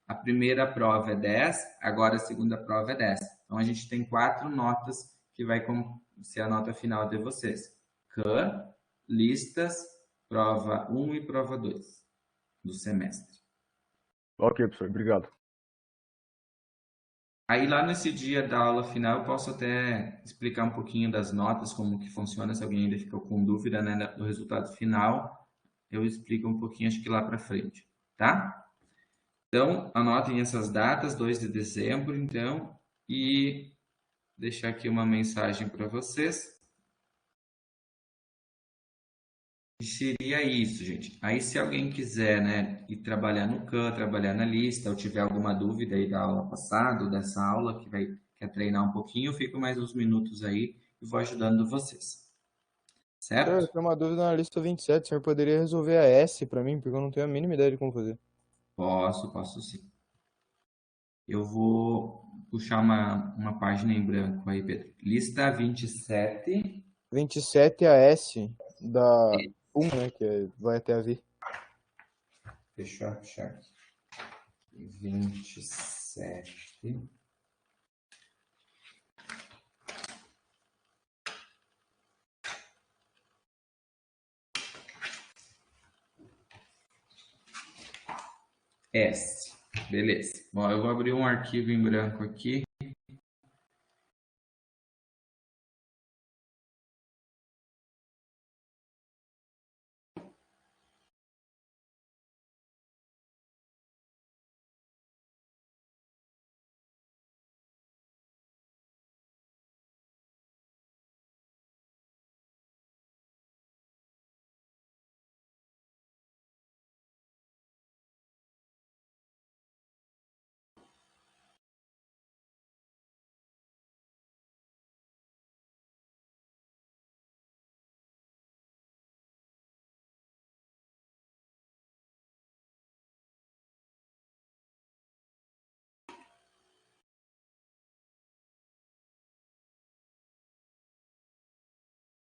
a primeira prova é 10, agora a segunda prova é 10. Então a gente tem 4 notas que vai ser a nota final de vocês. CAN, listas, prova 1 e prova 2 do semestre. Ok, professor, obrigado. Aí lá nesse dia da aula final eu posso até explicar um pouquinho das notas, como que funciona, se alguém ainda ficou com dúvida, né, do resultado final, eu explico um pouquinho, acho que lá para frente, tá? Então, anotem essas datas, 2 de dezembro, então, e deixar aqui uma mensagem para vocês. E seria isso, gente. Aí, se alguém quiser, né, ir trabalhar no CAN, trabalhar na lista, ou tiver alguma dúvida aí da aula passada, ou dessa aula que quer treinar um pouquinho, eu fico mais uns minutos aí e vou ajudando vocês. Senhor, Certo? eu tenho uma dúvida na lista 27. O senhor poderia resolver a S pra mim, porque eu não tenho a mínima ideia de como fazer. Posso sim. Eu vou puxar uma página em branco aí, Pedro. Lista 27. 27 é a S da 1, né? Vai até a V. Deixa eu achar aqui. 27. S. Beleza. Bom, eu vou abrir um arquivo em branco aqui.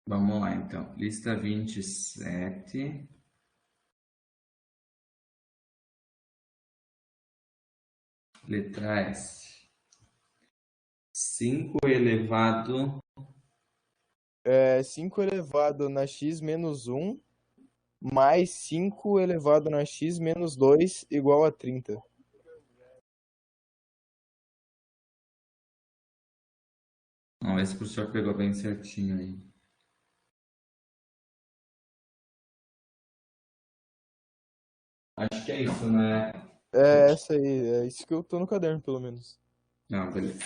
Vamos lá, então. Lista 27. Letra S. 5 elevado 5 elevado na x menos 1 mais 5 elevado na x menos 2 igual a 30. Não, esse professor pegou bem certinho aí. Acho que é isso, né? É essa aí, é isso que eu tô no caderno, pelo menos. Não, beleza.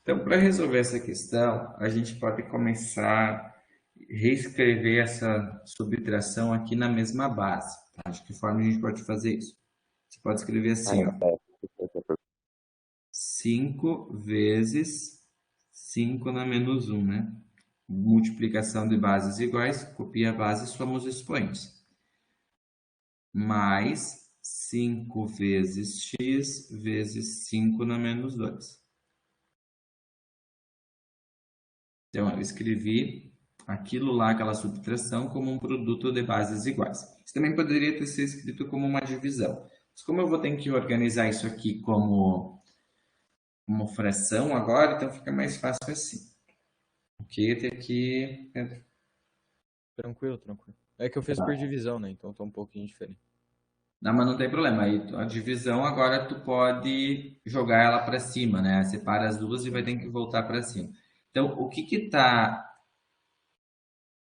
Então, para resolver essa questão, a gente pode começar a reescrever essa subtração aqui na mesma base. Tá? De que forma a gente pode fazer isso? Você pode escrever assim, ó. 5 vezes 5 na menos 1, né? Multiplicação de bases iguais, copia a base e soma os expoentes. Mais 5 vezes x vezes 5 na menos 2. Então, eu escrevi aquilo lá, aquela subtração, como um produto de bases iguais. Isso também poderia ter sido escrito como uma divisão. Mas como eu vou ter que organizar isso aqui como fração agora, então fica mais fácil assim. Ok? Até aqui... Tranquilo. É que eu fiz por divisão, né? Então tá um pouquinho diferente. Não, mas não tem problema. Aí a divisão agora tu pode jogar ela para cima, né? Separa as duas e vai ter que voltar para cima. Então, o que tá...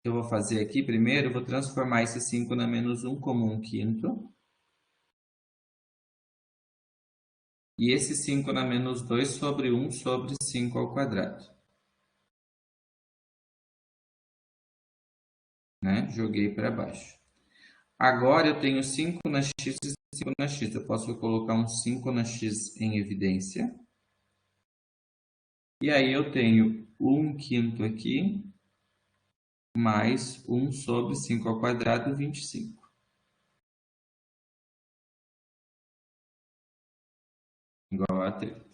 Eu vou fazer aqui primeiro, eu vou transformar esse 5 na menos 1 como 1/5. E esse 5 na menos 2 sobre 1 sobre 5 ao quadrado. Né? Joguei para baixo. Agora eu tenho 5 na x e 5 na x. Eu posso colocar um 5 na x em evidência. E aí eu tenho 1/5 aqui, mais 1 sobre 5 ao quadrado, 25. Igual a 30.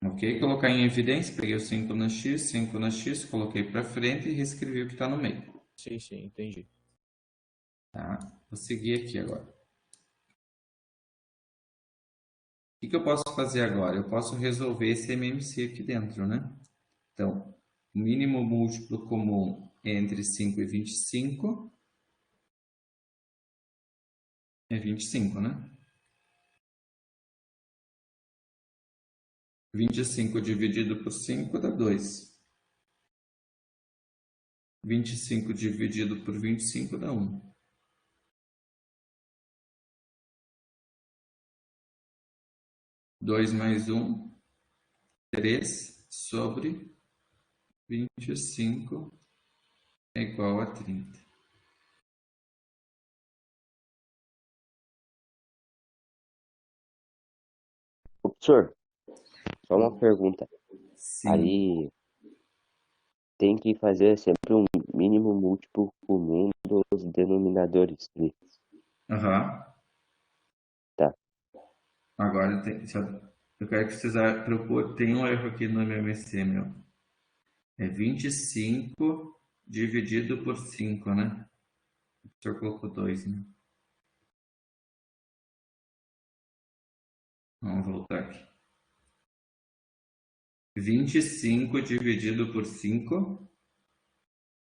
Ok? Colocar em evidência, peguei o 5 na x, coloquei para frente e reescrevi o que está no meio. Sim, entendi. Tá? Vou seguir aqui agora. O que eu posso fazer agora? Eu posso resolver esse MMC aqui dentro, né? Então, o mínimo múltiplo comum entre 5 e 25 é 25, né? 25 dividido por 5 dá 2. 25 dividido por 25 dá 1. 2 mais 1, 3 sobre 25 é igual a 30. Professor, só uma pergunta. Sim. Aí tem que fazer sempre um mínimo múltiplo comum dos denominadores. Aham. Tá. Agora eu quero que vocês propor. Tem um erro aqui no MMC, meu. É 25 dividido por 5, né? O professor colocou 2, né? Vamos voltar aqui. 25 dividido por 5.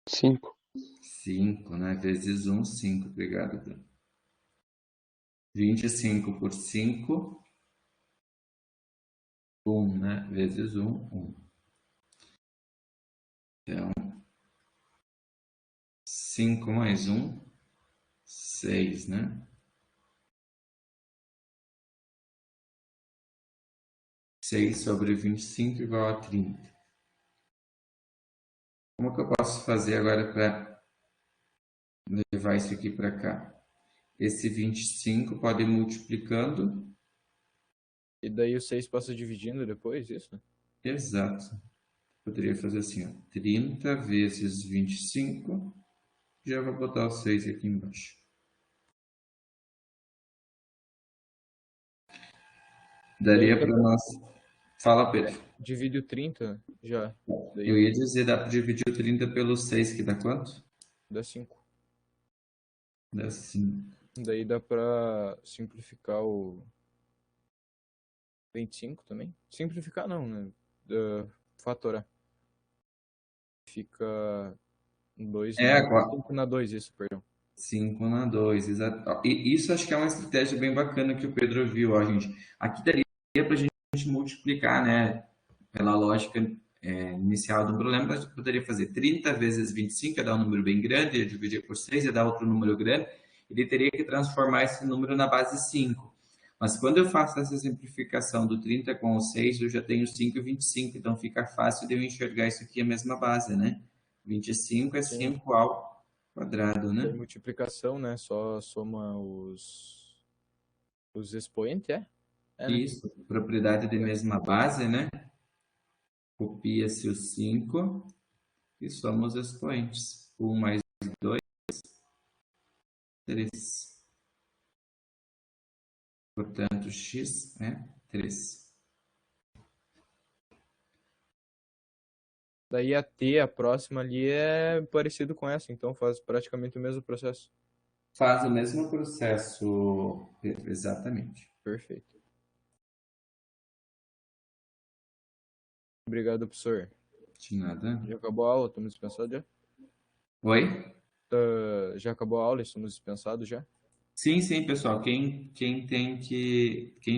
5. 5, né? Vezes 1, 5. Obrigado, Bruno. 25 por 5. 1, né? Vezes 1, 1. Então, 5 mais 1, 6, né? 6 sobre 25 igual a 30. Como que eu posso fazer agora para levar isso aqui para cá? Esse 25 pode ir multiplicando. E daí o 6 passa dividindo depois, isso? Exato. Poderia fazer assim, ó. 30 vezes 25. Já vou botar o 6 aqui embaixo. Daria Daí dá para pra... nós. Fala, Pedro. Divide o 30 já. Daí Eu ia dizer, dá para dividir o 30 pelo 6, que dá quanto? dá 5. Dá 5. Daí dá pra simplificar o 25 também. Simplificar não, né? Fatorar. Fica 2 É, na... 5 na 2, isso, perdão. 5 na 2, exato. Ó, e isso acho que é uma estratégia bem bacana que o Pedro viu, ó, gente. Aqui daria para a gente multiplicar, né? Pela lógica inicial do problema, a gente poderia fazer 30 vezes 25, ia dar um número bem grande, ia dividir por 6, ia dar outro número grande. Ele teria que transformar esse número na base 5. Mas quando eu faço essa simplificação do 30 com o 6, eu já tenho 5 e 25, então fica fácil de eu enxergar isso aqui a mesma base, né? 25 é Sim. 5 ao quadrado, Daí né? multiplicação, né? Só soma os expoentes, é? É, né? Isso, propriedade de mesma base, né? Copia-se o 5 e soma os expoentes. 1 mais 2, 3. Portanto, x é 3. Daí a T, a próxima ali, é parecido com essa, então faz praticamente o mesmo processo. Faz o mesmo processo, Pedro, exatamente. Perfeito. Obrigado, professor. De nada. Já acabou a aula? Estamos dispensados já? Oi? Já acabou a aula? Estamos dispensados já? Sim, sim, pessoal. Quem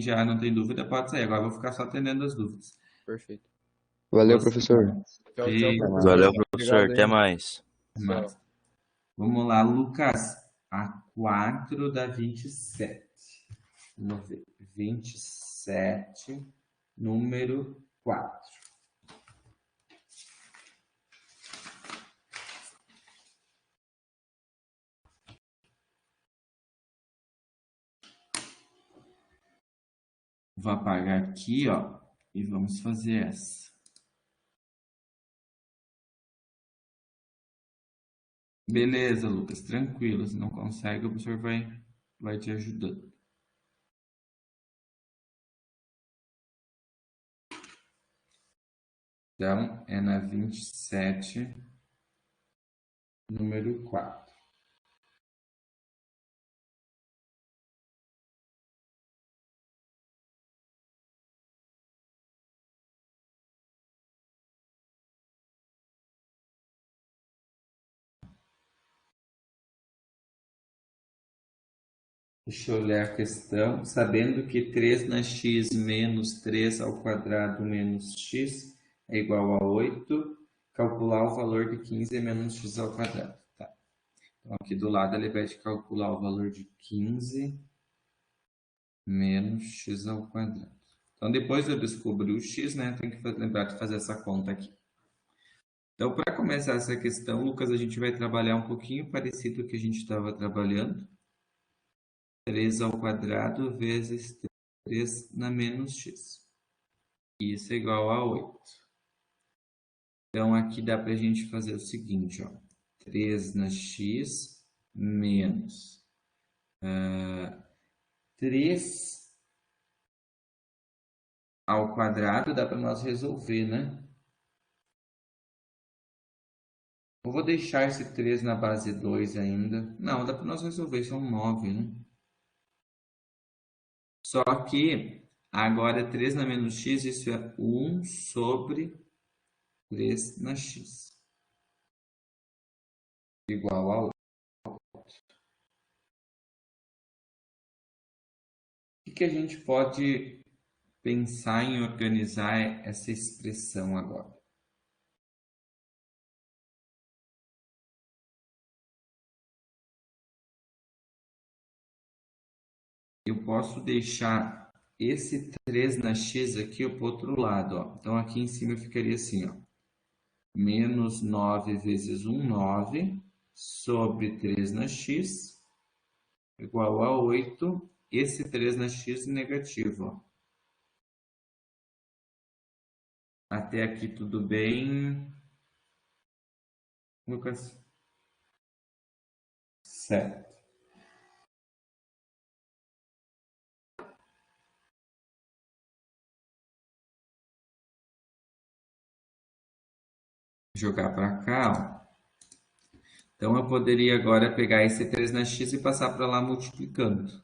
já não tem dúvida pode sair. Agora eu vou ficar só atendendo as dúvidas. Perfeito. Valeu, Boa professor. semana. Tchau, E professor. Valeu, professor. Obrigado, Até hein? mais. mais. Tchau. Vamos lá, Lucas. A 4 dá 27. Vamos ver. 27, número 4. Vou apagar aqui, ó, e vamos fazer essa. Beleza, Lucas, tranquilo. Se não consegue, o professor vai te ajudando. Então, é na 27, número 4. Deixa eu ler a questão. Sabendo que 3 na x menos 3 ao quadrado menos x é igual a 8, calcular o valor de 15 menos x ao quadrado. Tá. Então, aqui do lado ele vai te calcular o valor de 15 menos x ao quadrado. Então, depois eu descobrir o x, né? Tem que lembrar de fazer essa conta aqui. Então, para começar essa questão, Lucas, a gente vai trabalhar um pouquinho parecido com o que a gente estava trabalhando. 3 ao quadrado vezes 3 na menos x. Isso é igual a 8. Então, aqui dá para a gente fazer o seguinte, ó. 3 na x menos 3 ao quadrado, dá para nós resolver, né? Eu vou deixar esse 3 na base 2 ainda. Não, dá para nós resolver, são 9, né? Só que agora 3 na menos x, isso é 1 sobre 3 na x. Igual a 8. O que a gente pode pensar em organizar essa expressão agora? Eu posso deixar esse 3 na x aqui para o outro lado, ó. Então, aqui em cima ficaria assim, ó. Menos 9 vezes 1, 9, sobre 3 na x, igual a 8. Esse 3 na x negativo, ó. Até aqui tudo bem, Lucas? Certo. jogar para cá, ó. Então, eu poderia agora pegar esse 3 na x e passar para lá multiplicando.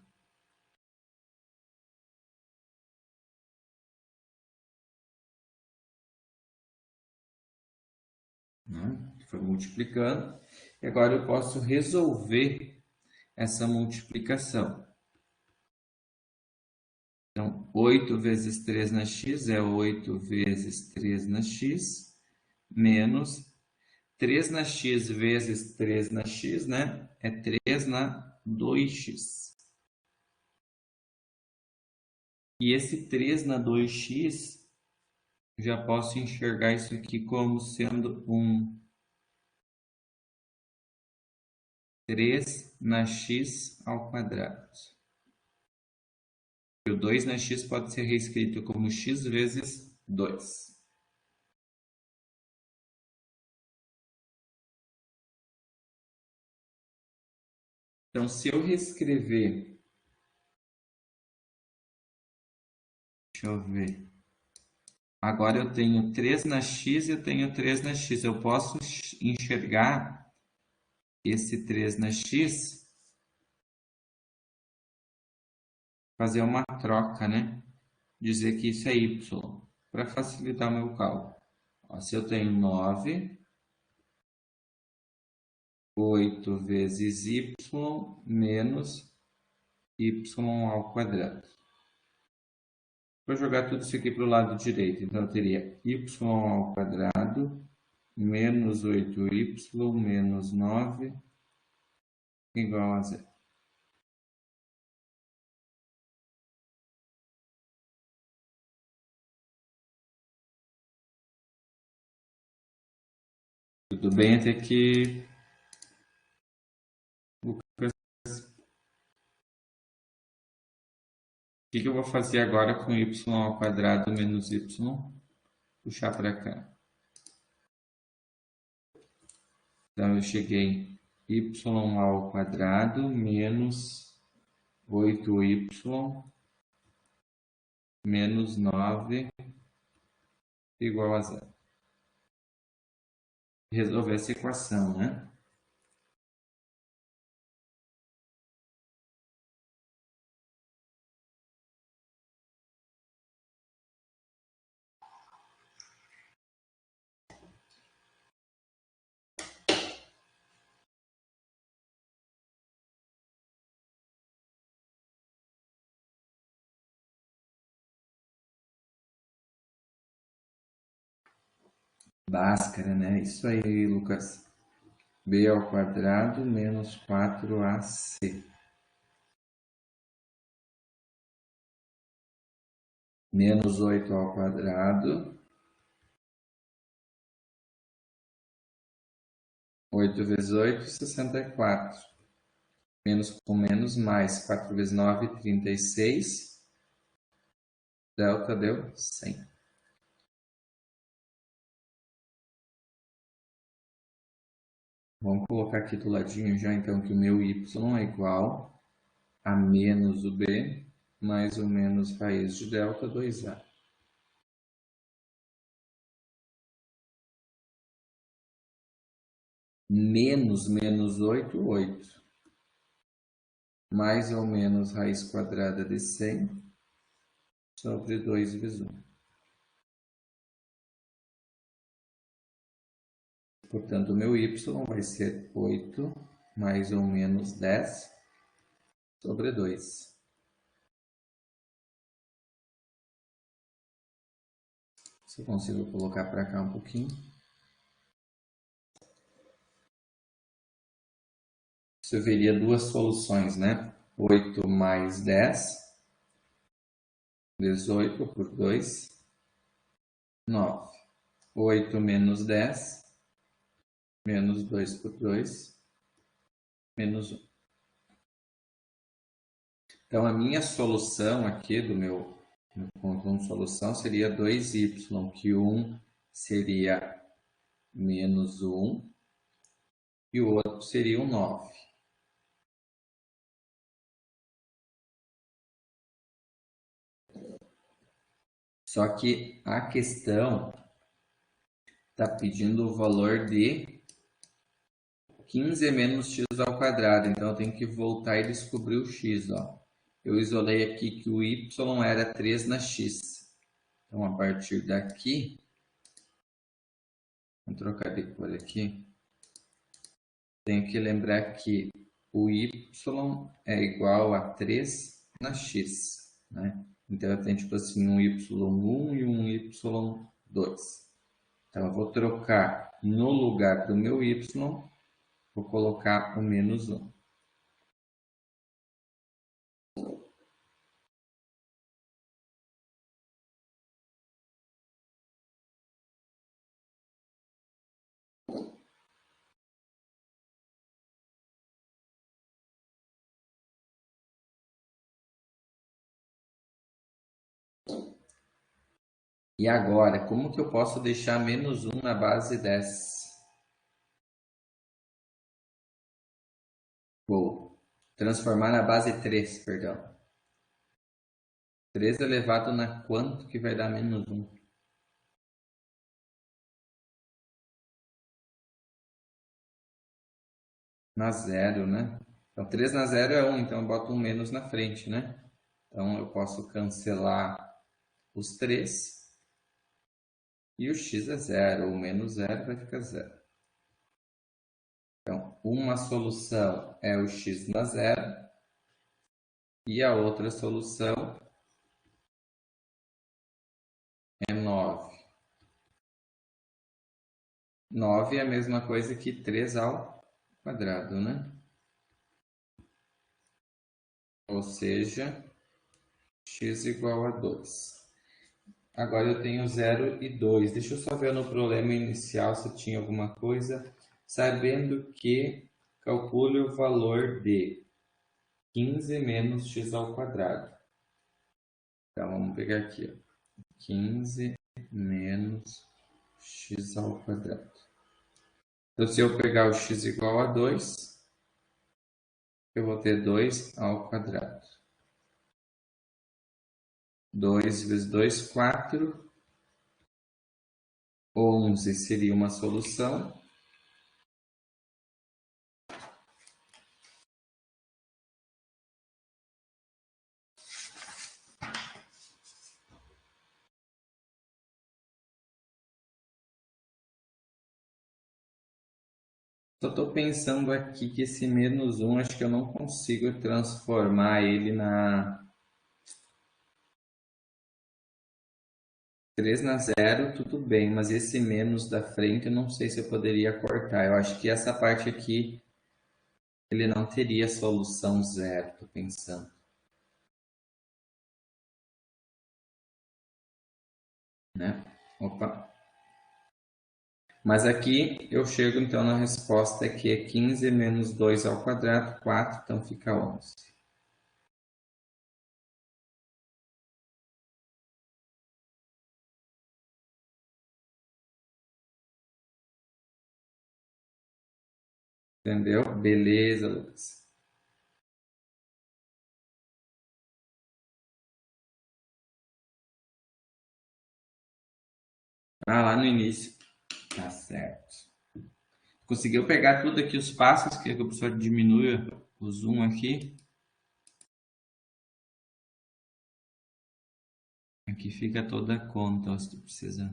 Né? Foi multiplicando. E agora eu posso resolver essa multiplicação. Então, 8 vezes 3 na x é 8 vezes 3 na x, menos 3 na x vezes 3 na x, né? É 3 na 2x. E esse 3 na 2x, já posso enxergar isso aqui como sendo um 3 na x ao quadrado. E o 2 na x pode ser reescrito como x vezes 2. Então, se eu reescrever, deixa eu ver. Agora eu tenho 3 na x e eu tenho 3 na x. Eu posso enxergar esse 3 na x, fazer uma troca, né? Dizer que isso é y, para facilitar o meu cálculo. Ó, se eu tenho 9, 8 vezes y menos y ao quadrado. Vou jogar tudo isso aqui para o lado direito. Então, eu teria y ao quadrado menos 8y menos 9 igual a zero. Tudo bem até que o que eu vou fazer agora com y ao quadrado menos y? Puxar para cá. Então, eu cheguei em y ao quadrado menos 8y menos 9 igual a zero. Resolver essa equação, né? Bhaskara, né? Isso aí, Lucas. B ao quadrado menos 4ac. Menos 8 ao quadrado. 8 vezes 8, 64. Menos com menos, mais 4 vezes 9, 36. Delta deu 100. Vamos colocar aqui do ladinho já, então, que o meu y é igual a menos o b mais o menos raiz de delta 2a. Menos 8, 8. Mais ou menos raiz quadrada de 100 sobre 2 vezes 1. Portanto, o meu y vai ser 8 mais ou menos 10 sobre 2. Se eu consigo colocar para cá um pouquinho. Isso veria duas soluções, né? 8 mais 10, 18 por 2, 9. 8 menos 10, menos 2 por 2, menos 1. Então, a minha solução aqui do meu conjunto de solução seria 2y, que 1 seria menos 1 e o outro seria o 9. Só que a questão está pedindo o valor de 15 menos x ao quadrado. Então, eu tenho que voltar e descobrir o x. Ó. Eu isolei aqui que o y era 3 na x. Então, a partir daqui, vou trocar de cor aqui. Tenho que lembrar que o y é igual a 3 na x. Né? Então, eu tenho tipo assim, um y1 e um y2. Então, eu vou trocar no lugar do meu y, vou colocar o menos 1. E agora, como que eu posso deixar menos 1 na base 10? Vou transformar na base 3, perdão. 3 elevado na quanto que vai dar menos 1? Na zero, né? Então, 3 na zero é 1, então eu boto um menos na frente, né? Então, eu posso cancelar os 3 e o x é zero, ou menos zero vai ficar zero. Então, uma solução é o x na zero e a outra solução é 9. 9 é a mesma coisa que 3 ao quadrado, né? Ou seja, x igual a 2. Agora eu tenho 0 e 2. Deixa eu só ver no problema inicial se tinha alguma coisa. Sabendo que calcule o valor de 15 menos x ao quadrado. Então, vamos pegar aqui. Ó. 15 menos x ao quadrado. Então, se eu pegar o x igual a 2, eu vou ter 2 ao quadrado. 2 vezes 2, 4. 11 seria uma solução. Só estou pensando aqui que esse menos 1, acho que eu não consigo transformar ele na 3 na 0, tudo bem, mas esse menos da frente eu não sei se eu poderia cortar. Eu acho que essa parte aqui, ele não teria solução zero, estou pensando. Né? Opa. Mas aqui eu chego então na resposta que é 15 menos 2 ao quadrado, 4, então fica 11. Entendeu? Beleza, Lucas. Ah, lá no início. Tá certo. Conseguiu pegar tudo aqui, os passos, que o professor diminui o zoom aqui. Aqui fica toda a conta, ó, se tu precisar.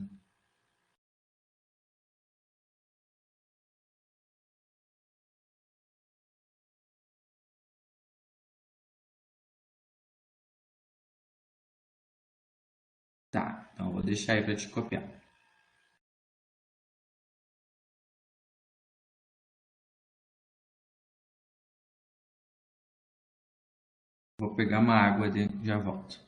Tá, então eu vou deixar aí para te copiar. Vou pegar uma água, já volto.